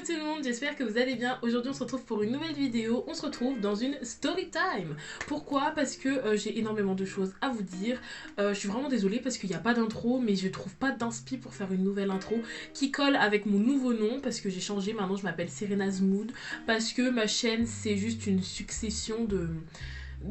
tout le monde, j'espère que vous allez bien. Aujourd'hui on se retrouve pour une nouvelle vidéo, on se retrouve dans une story time. Pourquoi? Parce que j'ai énormément de choses à vous dire. Je suis vraiment désolée parce qu'il n'y a pas d'intro, mais je trouve pas d'inspi pour faire une nouvelle intro qui colle avec mon nouveau nom, parce que j'ai changé, maintenant je m'appelle Serena's Mood, parce que ma chaîne c'est juste une succession de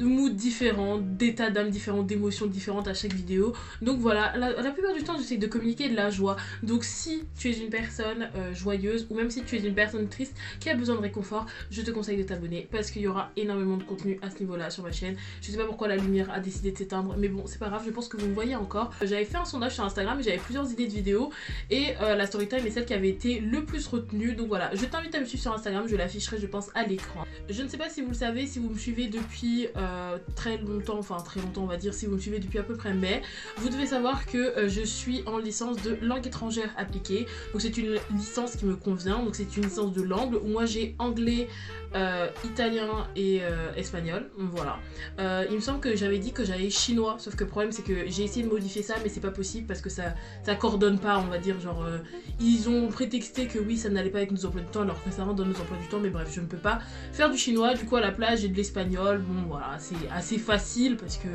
moods différents, d'états d'âme différents, d'émotions différentes à chaque vidéo. Donc voilà, la plupart du temps j'essaie de communiquer de la joie. Donc si tu es une personne joyeuse, ou même si tu es une personne triste qui a besoin de réconfort, je te conseille de t'abonner parce qu'il y aura énormément de contenu à ce niveau là sur ma chaîne. Je sais pas pourquoi la lumière a décidé de s'éteindre, mais bon c'est pas grave, je pense que vous me voyez encore. J'avais fait un sondage sur Instagram et j'avais plusieurs idées de vidéos, et la storytime est celle qui avait été le plus retenue. Donc voilà, je t'invite à me suivre sur Instagram, je l'afficherai je pense à l'écran. Je ne sais pas si vous le savez, si vous me suivez depuis très longtemps on va dire, si vous me suivez depuis à peu près mai, vous devez savoir que je suis en licence de langue étrangère appliquée. Donc c'est une licence qui me convient, donc c'est une licence de langue où moi j'ai anglais, italien et espagnol, voilà. Il me semble que j'avais dit que j'avais chinois, sauf que le problème c'est que j'ai essayé de modifier ça mais c'est pas possible parce que ça coordonne pas, on va dire, genre ils ont prétexté que oui ça n'allait pas avec nos emplois du temps alors que ça rentre dans nos emplois du temps, mais bref je ne peux pas faire du chinois. Du coup à la place j'ai de l'espagnol. Bon voilà, c'est assez facile parce que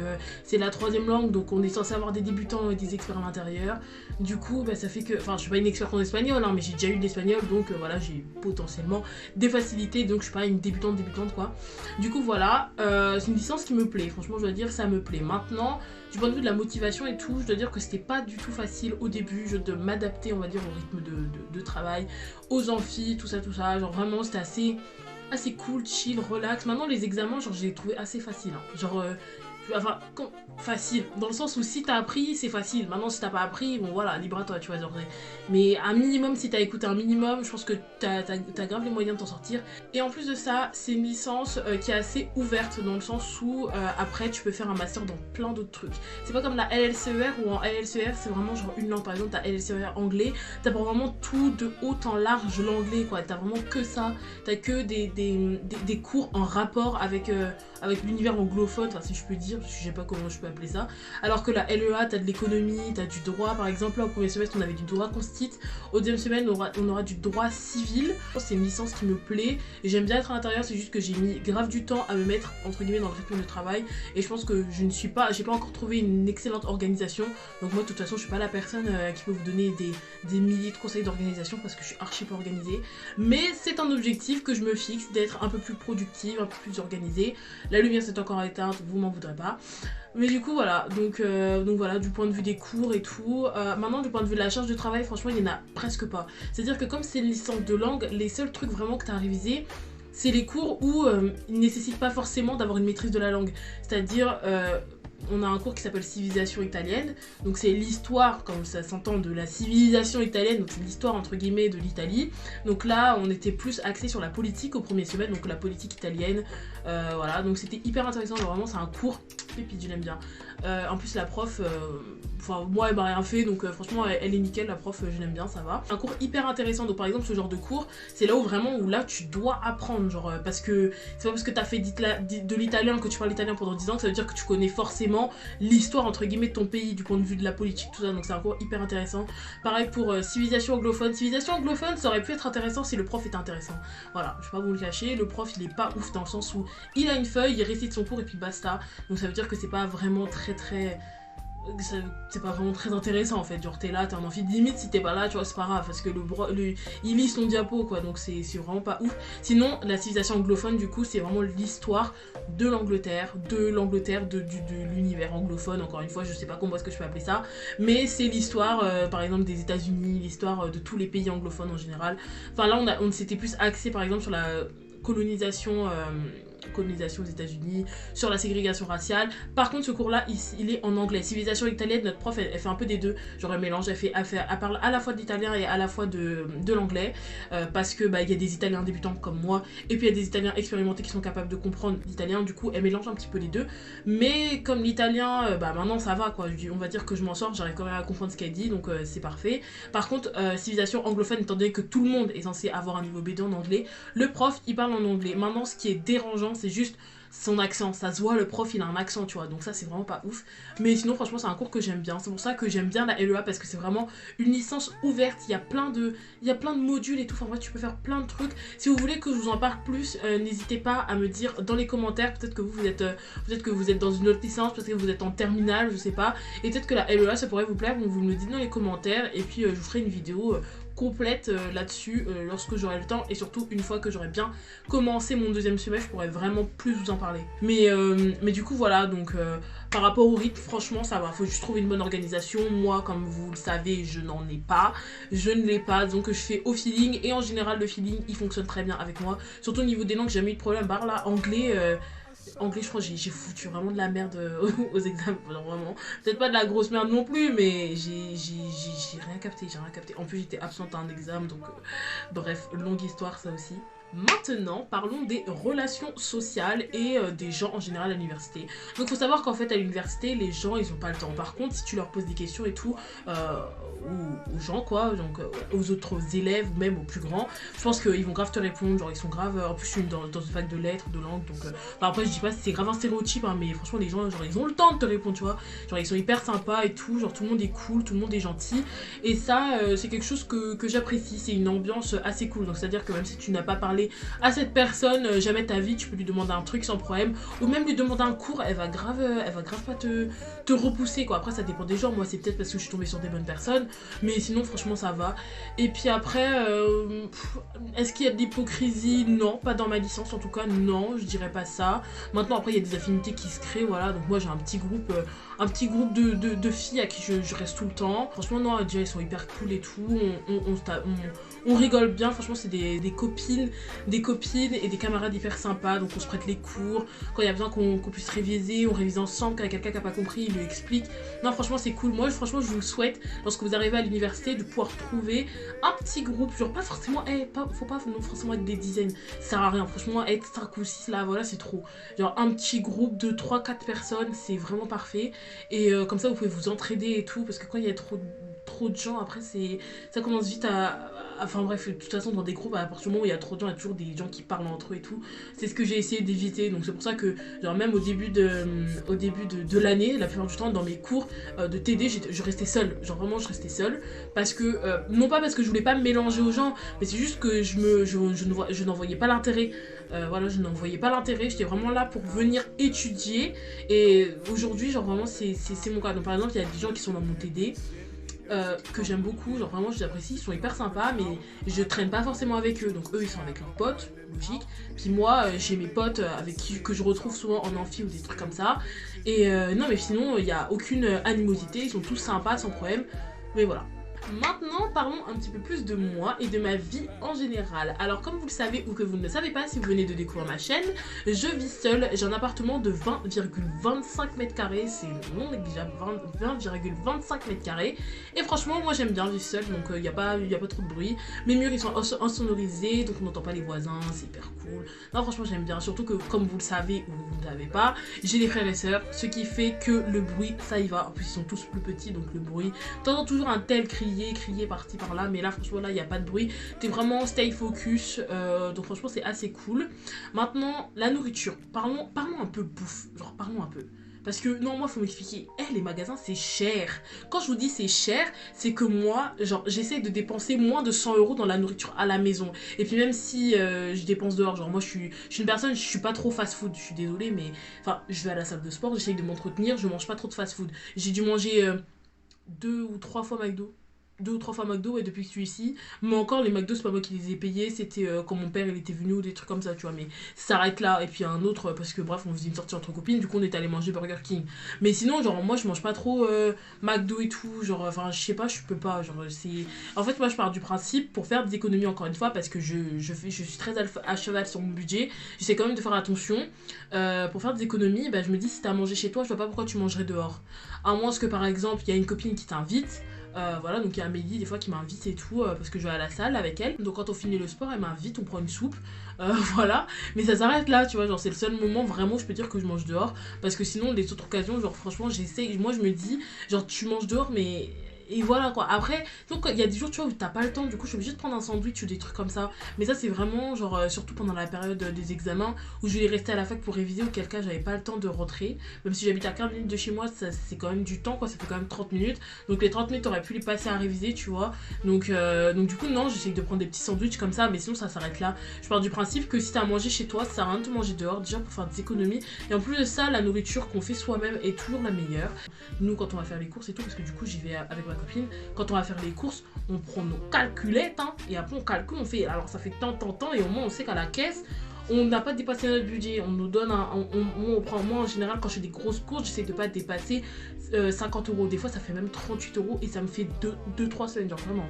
c'est la troisième langue, donc on est censé avoir des débutants et des experts à l'intérieur. Du coup bah, ça fait que, enfin je suis pas une experte en espagnol hein, mais j'ai déjà eu de l'espagnol, donc voilà, j'ai potentiellement des facilités, donc je suis pas une débutante quoi. Du coup voilà, c'est une licence qui me plaît, franchement je dois dire ça me plaît. Maintenant du point de vue de la motivation et tout, je dois dire que c'était pas du tout facile au début, de m'adapter on va dire au rythme de travail, aux amphis, tout ça, genre vraiment c'était assez cool, chill, relax. Maintenant les examens, genre j'ai trouvé assez facile, hein. Genre enfin facile dans le sens où si t'as appris c'est facile. Maintenant si t'as pas appris, bon voilà, libre à toi, tu vois, genre, mais un minimum, si t'as écouté un minimum, je pense que t'as grave les moyens de t'en sortir. Et en plus de ça, c'est une licence qui est assez ouverte dans le sens où après tu peux faire un master dans plein d'autres trucs. C'est pas comme la LLCER où en LLCER c'est vraiment genre une langue. Par exemple t'as LLCER anglais, t'as vraiment tout de haut en large l'anglais quoi, t'as vraiment que ça, t'as que des cours en rapport avec l'univers anglophone, enfin si je peux dire, je sais pas comment je peux appeler ça. Alors que la LEA, t'as de l'économie, t'as du droit. Par exemple là au premier semestre on avait du droit constit, au deuxième semestre on aura du droit civil. C'est une licence qui me plaît et j'aime bien être à l'intérieur, c'est juste que j'ai mis grave du temps à me mettre entre guillemets dans le rythme de travail, et je pense que j'ai pas encore trouvé une excellente organisation. Donc moi de toute façon je suis pas la personne qui peut vous donner des milliers de conseils d'organisation parce que je suis archi peu organisée, mais c'est un objectif que je me fixe, d'être un peu plus productive, un peu plus organisée. La lumière s'est encore éteinte, vous m'en voudrez pas. Mais du coup voilà, donc voilà, du point de vue des cours et tout. Maintenant du point de vue de la charge de travail, franchement il y en a presque pas. C'est à dire que comme c'est une licence de langue, les seuls trucs vraiment que tu as à réviser, c'est les cours où ils ne nécessitent pas forcément d'avoir une maîtrise de la langue. C'est à dire on a un cours qui s'appelle civilisation italienne, donc c'est l'histoire, comme ça s'entend, de la civilisation italienne, donc c'est l'histoire entre guillemets de l'Italie. Donc là on était plus axé sur la politique au premier semestre, donc la politique italienne, voilà, donc c'était hyper intéressant, genre vraiment c'est un cours pépite, je l'aime bien. En plus la prof, enfin moi elle m'a rien fait, donc franchement elle est nickel, la prof, je l'aime bien, ça va. Un cours hyper intéressant, donc par exemple ce genre de cours, c'est là où vraiment où là tu dois apprendre, genre parce que c'est pas parce que t'as fait de l'italien que tu parles italien pendant 10 ans que ça veut dire que tu connais forcément l'histoire entre guillemets de ton pays du point de vue de la politique, tout ça, donc c'est un cours hyper intéressant. Pareil pour civilisation anglophone. Civilisation anglophone ça aurait pu être intéressant si le prof était intéressant, voilà, je vais pas vous le cacher, le prof il est pas ouf dans le sens où il a une feuille, il récite son cours et puis basta, donc ça veut dire que c'est pas vraiment c'est pas vraiment très intéressant en fait, genre t'es là, t'es en amphi, limite si t'es pas là tu vois c'est pas grave parce que il lit son diapo quoi, donc c'est vraiment pas ouf. Sinon la civilisation anglophone du coup c'est vraiment l'histoire de l'Angleterre, de l'univers anglophone, encore une fois je sais pas comment est-ce que je peux appeler ça, mais c'est l'histoire par exemple des États-Unis, l'histoire de tous les pays anglophones en général. Enfin là on s'était plus axé par exemple sur la colonisation aux États-Unis, sur la ségrégation raciale. Par contre ce cours là il est en anglais. Civilisation italienne, notre prof elle fait un peu des deux, genre elle mélange, elle parle à la fois de l'italien et à la fois de l'anglais, parce que bah il y a des italiens débutants comme moi et puis il y a des italiens expérimentés qui sont capables de comprendre l'italien, du coup elle mélange un petit peu les deux, mais comme l'italien bah maintenant ça va quoi, on va dire que je m'en sors, j'arrive quand même à comprendre ce qu'elle dit, donc c'est parfait. Par contre civilisation anglophone, étant donné que tout le monde est censé avoir un niveau B2 en anglais, le prof il parle en anglais. Maintenant ce qui est dérangeant c'est juste son accent, ça se voit, le prof il a un accent, tu vois, donc ça c'est vraiment pas ouf. Mais sinon franchement c'est un cours que j'aime bien, c'est pour ça que j'aime bien la LEA parce que c'est vraiment une licence ouverte, il y a plein de modules et tout, enfin bref tu peux faire plein de trucs. Si vous voulez que je vous en parle plus, n'hésitez pas à me dire dans les commentaires, peut-être que vous êtes dans une autre licence, peut-être que vous êtes en terminale, je sais pas, et peut-être que la LEA ça pourrait vous plaire, donc vous me le dites dans les commentaires, et puis je vous ferai une vidéo complète là-dessus lorsque j'aurai le temps, et surtout une fois que j'aurai bien commencé mon deuxième semestre, je pourrais vraiment plus vous en parler. Mais du coup voilà, donc par rapport au rythme, franchement ça va, faut juste trouver une bonne organisation. Moi comme vous le savez, je n'en ai pas, je ne l'ai pas, donc je fais au feeling, et en général le feeling il fonctionne très bien avec moi, surtout au niveau des langues, j'ai jamais eu de problème. Par là, anglais, je crois que j'ai foutu vraiment de la merde aux examens, genre vraiment. Peut-être pas de la grosse merde non plus, mais j'ai rien capté, En plus j'étais absente à un examen, donc bref, longue histoire ça aussi. Maintenant, parlons des relations sociales et des gens en général à l'université. Donc faut savoir qu'en fait à l'université, les gens ils ont pas le temps. Par contre, si tu leur poses des questions et tout, aux gens quoi, donc aux autres élèves ou même aux plus grands, je pense qu'ils vont grave te répondre, genre ils sont grave, en plus je suis dans une fac de lettres, de langue, donc enfin, après je dis pas si c'est grave un stéréotype hein, mais franchement les gens genre ils ont le temps de te répondre, tu vois, genre ils sont hyper sympas et tout, genre tout le monde est cool, tout le monde est gentil, et ça c'est quelque chose que j'apprécie, c'est une ambiance assez cool, donc c'est à dire que même si tu n'as pas parlé à cette personne jamais ta vie, tu peux lui demander un truc sans problème, ou même lui demander un cours, elle va grave pas te repousser quoi. Après ça dépend des gens, moi c'est peut-être parce que je suis tombée sur des bonnes personnes, mais sinon franchement ça va. Et puis après est-ce qu'il y a de l'hypocrisie? Non, pas dans ma licence en tout cas, non, je dirais pas ça. Maintenant après il y a des affinités qui se créent, voilà, donc moi j'ai un petit groupe de filles à qui je reste tout le temps. Franchement non, déjà ils sont hyper cool et tout, on rigole bien, franchement c'est des copines et des camarades hyper sympas, donc on se prête les cours, quand il y a besoin qu'on puisse réviser, on révise ensemble, quand il y a quelqu'un qui n'a pas compris, il lui explique. Non franchement c'est cool, moi franchement je vous le souhaite, lorsque vous arrivez à l'université, de pouvoir trouver un petit groupe, genre pas forcément, faut pas non, forcément être des dizaines, ça sert à rien, franchement être 5 ou 6 là, voilà c'est trop. Genre un petit groupe de 3-4 personnes, c'est vraiment parfait, et comme ça vous pouvez vous entraider et tout, parce que quand il y a trop de gens, après ça commence vite enfin bref, de toute façon dans des groupes, à partir du moment où il y a trop de gens, il y a toujours des gens qui parlent entre eux et tout. C'est ce que j'ai essayé d'éviter, donc c'est pour ça que genre même au début de l'année, la plupart du temps dans mes cours de TD, je restais seule, genre vraiment je restais seule, parce que non pas parce que je voulais pas me mélanger aux gens, mais c'est juste que je n'en voyais pas l'intérêt. Voilà, je n'en voyais pas l'intérêt, j'étais vraiment là pour venir étudier, et aujourd'hui genre vraiment c'est mon cas. Donc par exemple il y a des gens qui sont dans mon TD que j'aime beaucoup, genre vraiment je les apprécie, ils sont hyper sympas, mais je traîne pas forcément avec eux, donc eux ils sont avec leurs potes, logique, puis moi j'ai mes potes avec qui que je retrouve souvent en amphi ou des trucs comme ça, et non mais sinon il y a aucune animosité, ils sont tous sympas sans problème, mais voilà. Maintenant, parlons un petit peu plus de moi et de ma vie en général. Alors comme vous le savez ou que vous ne le savez pas si vous venez de découvrir ma chaîne, je vis seule, j'ai un appartement de 20,25 mètres carrés, c'est non négligeable, 20,25 mètres carrés, et franchement moi j'aime bien vivre seule, donc il n'y a pas trop de bruit, mes murs ils sont insonorisés, donc on n'entend pas les voisins, c'est hyper cool. Non franchement j'aime bien, surtout que comme vous le savez ou vous ne le savez pas, j'ai des frères et sœurs, ce qui fait que le bruit ça y va, en plus ils sont tous plus petits, donc le bruit, t'entends toujours un tel crier par-ci par-là, mais là franchement là il n'y a pas de bruit, t'es vraiment stay focus, donc franchement c'est assez cool. Maintenant la nourriture, parlons un peu bouffe, genre parlons un peu. Parce que non, moi faut m'expliquer, les magasins c'est cher. Quand je vous dis c'est cher, c'est que moi, genre j'essaie de dépenser moins de 100 € dans la nourriture à la maison. Et puis même si je dépense dehors, genre moi je suis une personne, je suis pas trop fast food, je suis désolée, mais enfin je vais à la salle de sport, j'essaie de m'entretenir, je mange pas trop de fast food. J'ai dû manger 2 ou 3 fois McDo. 2 ou 3 fois McDo, et depuis que je suis ici, mais encore les McDo c'est pas moi qui les ai payés, c'était quand mon père il était venu ou des trucs comme ça, tu vois, mais ça s'arrête là. Et puis un autre parce que bref on faisait une sortie entre copines, du coup on est allé manger Burger King, mais sinon genre moi je mange pas trop McDo et tout, genre enfin je sais pas, je peux pas, genre c'est, en fait moi je pars du principe pour faire des économies, encore une fois, parce que je suis très à cheval sur mon budget, j'essaie quand même de faire attention, pour faire des économies, bah je me dis si t'as à manger chez toi, je vois pas pourquoi tu mangerais dehors, à moins que par exemple il y a une copine qui t'invite. Voilà, donc il y a Amélie des fois qui m'invite et tout, parce que je vais à la salle avec elle, donc quand on finit le sport elle m'invite, on prend une soupe, voilà, mais ça s'arrête là, tu vois, genre c'est le seul moment vraiment je peux dire que je mange dehors, parce que sinon les autres occasions, genre franchement j'essaie, moi je me dis, genre tu manges dehors mais et voilà quoi. Après, donc il y a des jours tu vois où t'as pas le temps, du coup je suis obligée de prendre un sandwich ou des trucs comme ça. Mais ça c'est vraiment genre surtout pendant la période des examens où je vais rester à la fac pour réviser, auquel cas j'avais pas le temps de rentrer. Même si j'habite à 15 minutes de chez moi, c'est quand même du temps quoi, ça fait quand même 30 minutes. Donc les 30 minutes t'aurais pu les passer à réviser tu vois. Donc du coup non, j'essaye de prendre des petits sandwichs comme ça, mais sinon ça s'arrête là. Je pars du principe que si t'as à manger chez toi, ça sert à rien de te manger dehors déjà pour faire des économies. Et en plus de ça, la nourriture qu'on fait soi-même est toujours la meilleure. Nous quand on va faire les courses et tout, parce que du coup j'y vais avec ma copine, quand on va faire les courses, on prend nos calculettes hein, et après on calcule, on fait alors ça fait tant et au moins on sait qu'à la caisse on n'a pas dépassé notre budget, on nous donne on prend, moi en général quand je fais des grosses courses j'essaie de pas dépasser 50 euros, des fois ça fait même 38 euros et ça me fait 2-3 semaines genre vraiment.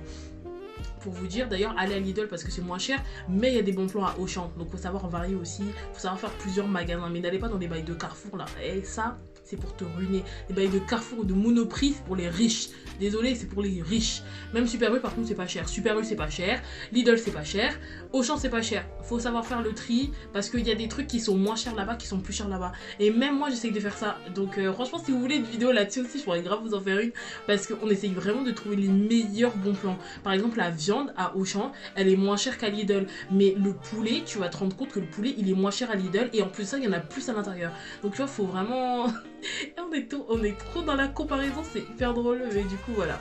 Pour vous dire, d'ailleurs, allez à Lidl parce que c'est moins cher, mais il y a des bons plans à Auchan. Donc, faut savoir en varier aussi. Faut savoir faire plusieurs magasins. Mais n'allez pas dans les bails de Carrefour là. Et ça, c'est pour te ruiner. Les bails de Carrefour ou de Monoprix, c'est pour les riches. Désolé, c'est pour les riches. Même Super U, par contre, c'est pas cher. Super U, c'est pas cher. Lidl, c'est pas cher. Auchan, c'est pas cher. Faut savoir faire le tri parce qu'il y a des trucs qui sont moins chers là-bas, qui sont plus chers là-bas. Et même moi, j'essaye de faire ça. Donc, franchement, si vous voulez une vidéo là-dessus aussi, je pourrais grave vous en faire une parce qu'on essaye vraiment de trouver les meilleurs bons plans. Par exemple, la viande à Auchan, elle est moins chère qu'à Lidl. Mais le poulet, tu vas te rendre compte que le poulet, il est moins cher à Lidl. Et en plus de ça, il y en a plus à l'intérieur. Donc, tu vois, faut vraiment... on est trop dans la comparaison, c'est hyper drôle. Mais du coup, voilà.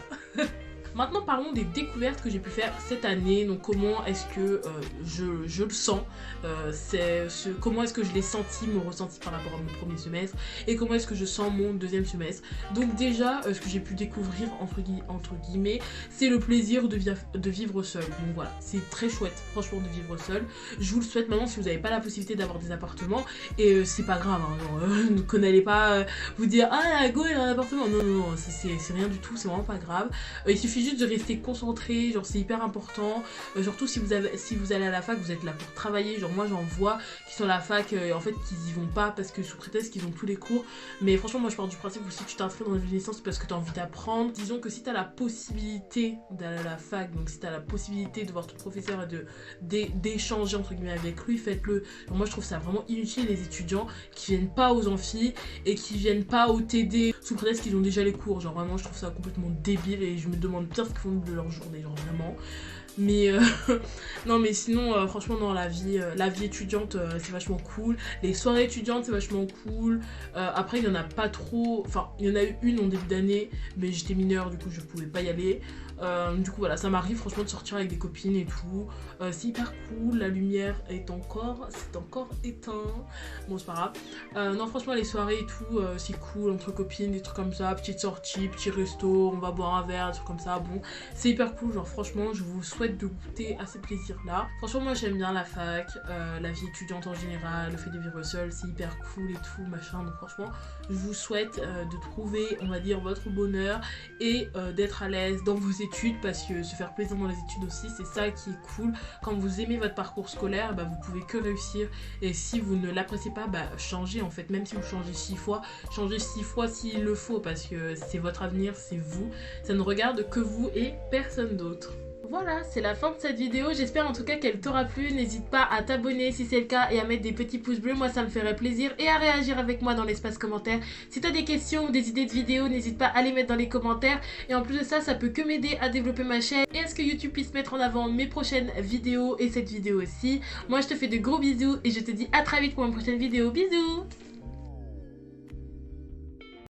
Maintenant parlons des découvertes que j'ai pu faire cette année. Donc comment est-ce que je le sens, comment est-ce que je l'ai senti, mon ressenti par rapport à mon premier semestre, et comment est-ce que je sens mon deuxième semestre. Donc déjà ce que j'ai pu découvrir entre guillemets, c'est le plaisir de vivre seul. Donc voilà, c'est très chouette franchement de vivre seul. Je vous le souhaite maintenant si vous n'avez pas la possibilité d'avoir des appartements. Et c'est pas grave hein, genre, n'allez pas vous dire ah la go elle a un appartement. Non, c'est rien du tout, c'est vraiment pas grave. Il suffit juste de rester concentré, genre c'est hyper important, surtout si vous allez à la fac, vous êtes là pour travailler, genre moi j'en vois qui sont à la fac en fait qu'ils y vont pas parce que sous prétexte qu'ils ont tous les cours, mais franchement moi je pars du principe que si tu t'inscris dans une licence c'est parce que tu as envie d'apprendre. Disons que si tu as la possibilité d'aller à la fac, donc si tu as la possibilité de voir ton professeur et d'échanger entre guillemets avec lui, faites-le. Moi je trouve ça vraiment inutile les étudiants qui viennent pas aux amphis et qui viennent pas au TD sous prétexte qu'ils ont déjà les cours, genre vraiment je trouve ça complètement débile et je me demande bien ce qu'ils font de leur journée, genre vraiment. Mais non mais sinon franchement non, la vie étudiante c'est vachement cool, les soirées étudiantes c'est vachement cool. Après il y en a pas trop, enfin il y en a eu une en début d'année mais j'étais mineure du coup je pouvais pas y aller. Du coup voilà, ça m'arrive franchement de sortir avec des copines et tout, c'est hyper cool, la lumière est encore éteint, bon c'est pas grave. Non franchement les soirées et tout c'est cool entre copines, des trucs comme ça, petites sorties, petits restos, on va boire un verre, des trucs comme ça, bon c'est hyper cool, genre franchement je vous souhaite de goûter à ces plaisirs là. Franchement moi j'aime bien la fac, la vie étudiante en général, le fait de vivre seul c'est hyper cool et tout machin, donc franchement je vous souhaite de trouver on va dire votre bonheur et d'être à l'aise dans vos études parce que se faire plaisir dans les études aussi c'est ça qui est cool. Quand vous aimez votre parcours scolaire bah, vous pouvez que réussir et si vous ne l'appréciez pas bah changez en fait, même si vous changez 6 fois, changez 6 fois s'il le faut parce que c'est votre avenir, c'est vous, ça ne regarde que vous et personne d'autre. Voilà, c'est la fin de cette vidéo, j'espère en tout cas qu'elle t'aura plu, n'hésite pas à t'abonner si c'est le cas et à mettre des petits pouces bleus, moi ça me ferait plaisir, et à réagir avec moi dans l'espace commentaire. Si t'as des questions ou des idées de vidéos, n'hésite pas à les mettre dans les commentaires, et en plus de ça, ça peut que m'aider à développer ma chaîne et à ce que YouTube puisse mettre en avant mes prochaines vidéos et cette vidéo aussi. Moi je te fais de gros bisous et je te dis à très vite pour une prochaine vidéo, bisous.